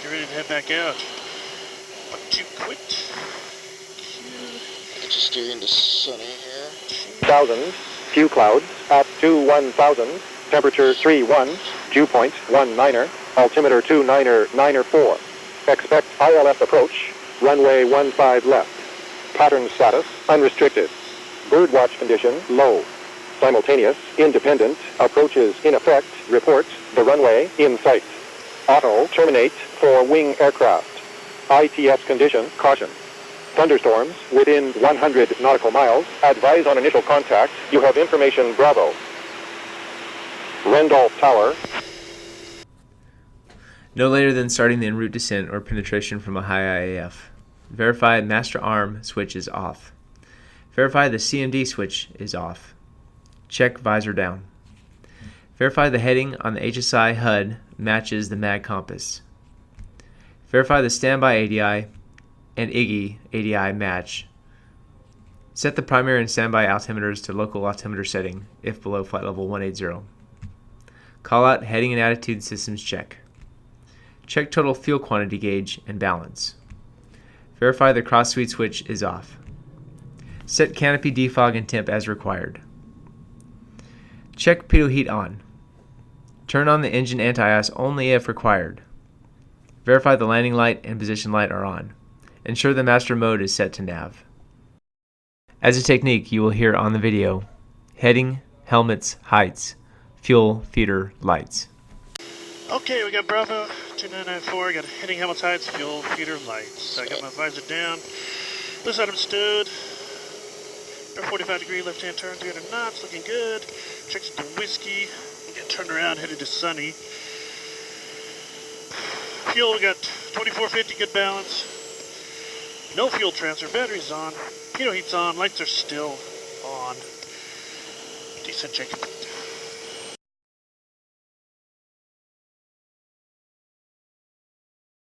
Get ready to head back out. But you quit. Get your steering to sunny here. 1000, few clouds, at 1000, temperature 31, dew point 19er, altimeter 294. Expect ILS approach, runway 15 left. Pattern status, unrestricted. Birdwatch condition, low. Simultaneous, independent, approaches in effect, report, the runway, in sight. Auto, terminate, for wing aircraft. ITS condition, caution. Thunderstorms, within 100 nautical miles, advise on initial contact, you have information Bravo. Rendolph Tower. No later than starting the en route descent or penetration from a high IAF. Verify master arm switch is off. Verify the CMD switch is off. Check visor down. Verify the heading on the HSI HUD matches the MAG compass. Verify the standby ADI and IGI ADI match. Set the primary and standby altimeters to local altimeter setting if below flight level 180. Call out heading and attitude systems check. Check total fuel quantity gauge and balance. Verify the cross suite switch is off. Set canopy defog and temp as required. Check pitot heat on. Turn on the engine anti-ice only if required. Verify the landing light and position light are on. Ensure the master mode is set to nav. As a technique you will hear on the video: heading, helmets, heights, fuel, feeder, lights. Okay, we got Bravo 2994, got heading, helmet, heights, fuel, feeder, lights. I got my visor down. This side I'm stood. 45 degree left hand turn, 300 knots, looking good. Checks the whiskey. Get turned around, headed to sunny. Fuel, we got 2450, good balance. No fuel transfer, batteries on. Pitot heat's on, lights are still on. Decent check.